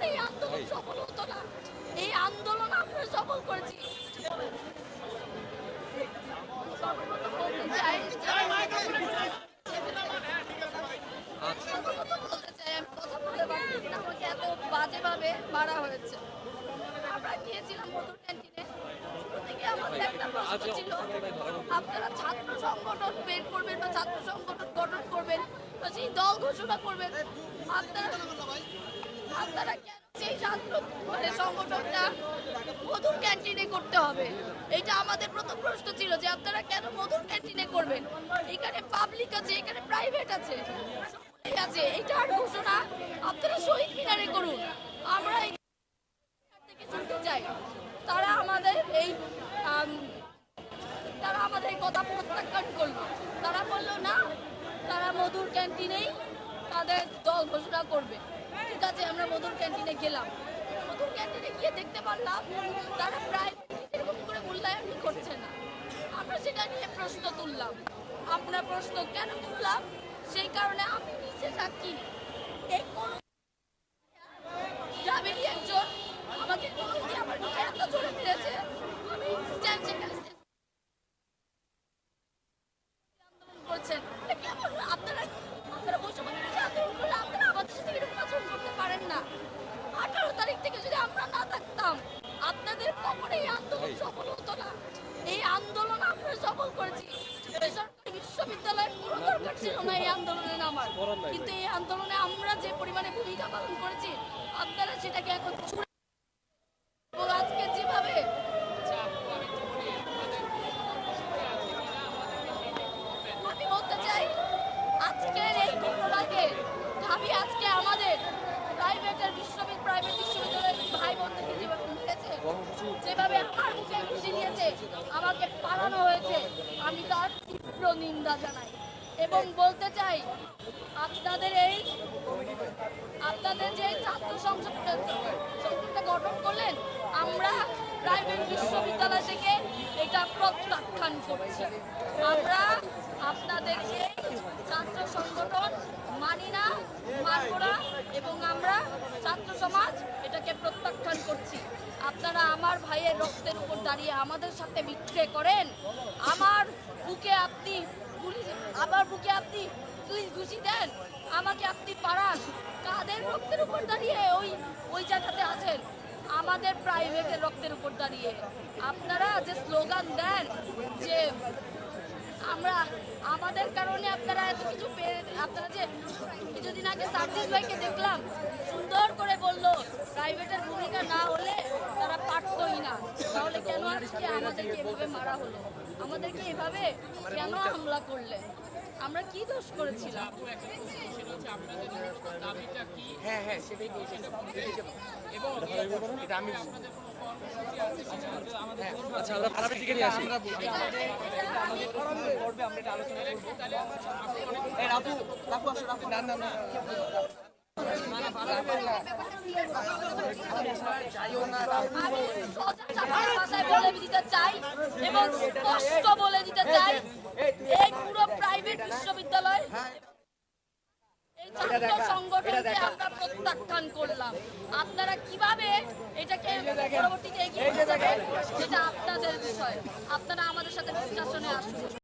এই আন্দোলন সফল হতো না। এই আন্দোলন আমরা সফল করেছি। সর্বপ্রথম বলতে চাই আমি কথা বলতে পারছি না, আমাকে এত বাজেভাবে মারা হয়েছে। আমরা গিয়েছিলাম মধুর ক্যান্টিনে। শুরু থেকে আমাদের একটা প্রশ্ন ছিল, আপনারা ছাত্র সংগঠন বের করবেন বা ছাত্র সংগঠন গঠন করবেন বা সেই দল ঘোষণা করবেন, আপনারা কেন সেই ছাত্র সংগঠনটা মধুর ক্যান্টিনে করতে হবে? এটা আমাদের প্রথম প্রশ্ন ছিল যে আপনারা কেন মধুর ক্যান্টিনে করবেন? এখানে পাবলিক আছে, এখানে প্রাইভেট আছে, সকলেই আছে। এটার ঘোষণা আপনারা শহীদ মিনারে করুন। আমরা থেকে শুনতে চাই তারা আমাদের এই কথা প্রত্যাখ্যান করলো। তারা বললো না, তারা মধুর ক্যান্টিনেই তাদের দল ঘোষণা করবে। ঠিক আছে, আমরা মধুর ক্যান্টিনে গেলাম। মধুর ক্যান্টিনে গিয়ে দেখতে পারলাম তারা প্রায় এরকম করে মূল্যায়নই করছে না। আমরা সেটা নিয়ে প্রশ্ন তুললাম। আমরা প্রশ্ন কেন তুললাম? সেই কারণে আমি নিজে সাক্ষী। এই কোন গ্রামেরই একজন আমাকে আমার এত জোরে মেরেছে, আমি করছেন। আপনারা বৈষম্যবিরোধী আন্দোলন করলে আপনারা আমাদের সাথে এরকম আচরণ করতে পারেন না। 18 তারিখ থেকে যদি আমরা না থাকতাম, আপনাদের কখনো এই আন্দোলন সফল হতো না। এই আন্দোলন আমরা সফল করেছি। বেসরকারি বিশ্ববিদ্যালয়ের কোনো দরকার ছিল না এই আন্দোলনে নামার, কিন্তু এই আন্দোলনে আমরা যে পরিমাণে ভূমিকা পালন করেছি, আপনারা সেটাকে এখন আজকে যেভাবে আমি বলতে চাই, আজকের এই ঘটনাকে ভাবি আজকে আমাদের প্রাইভেট বিশ্ববিদ্যালয়ের ভাই বোনদেরকে যেভাবে মেরেছে, যেভাবে আমার মুখে ঘুষি দিয়েছে, আমাকে পালানো হয়েছে, আমি তার তীব্র নিন্দা জানাই এবং বলতে চাই আপনাদের যে ছাত্র সংসদটা গঠন করলেন, আমরা প্রাইভেট বিশ্ববিদ্যালয় থেকে এটা প্রত্যাখ্যান করছি। আমরা আপনাদেরকে ছাত্র সংগঠন মানি না, মানব না এবং আমরা ছাত্র সমাজ এটাকে প্রত্যাখ্যান করছি। আপনারা আমার ভাইয়ের রক্তের উপর দাঁড়িয়ে আমাদের সাথে বিক্রয় করেন। আমার বুকে আপনি ঘুষি দেন, আমাকে আপনি পাড়ান। কাদের রক্তের উপর দাঁড়িয়ে ওই জায়গাতে আছেন? আমাদের প্রাইভেটের রক্তের উপর দাঁড়িয়ে। আপনারা যে স্লোগান দেন যে আমাদের কারণে আপনারা এত কিছু আপনারা যে কিছুদিন আগে সার্জিস ভাইকে দেখলাম সুন্দর করে বলল প্রাইভেটের ভূমিকা না হলে তারা পারতই না, তাহলে কেন আজকে আমাদেরকে এভাবে মারা হলো? আমাদেরকে এভাবে কেন হামলা করলেন? আমরা কি দোষ করেছিলাম? হ্যাঁ সেটাই আচ্ছা, আমরা ভাড়ার দিকে নিয়ে আসি। বলে দিতে চাই এবং স্পষ্ট বলে দিতে চাই, এই পুরো প্রাইভেট বিশ্ববিদ্যালয় এই ছাত্র সংগঠনকে আমরা প্রত্যাখ্যান করলাম। আপনারা কিভাবে এটাকে পরবর্তীতে এগিয়ে নিয়ে যাবেন সেটা আপনাদের বিষয়। আপনারা আমাদের সাথে ডিসকাশনে আসুন।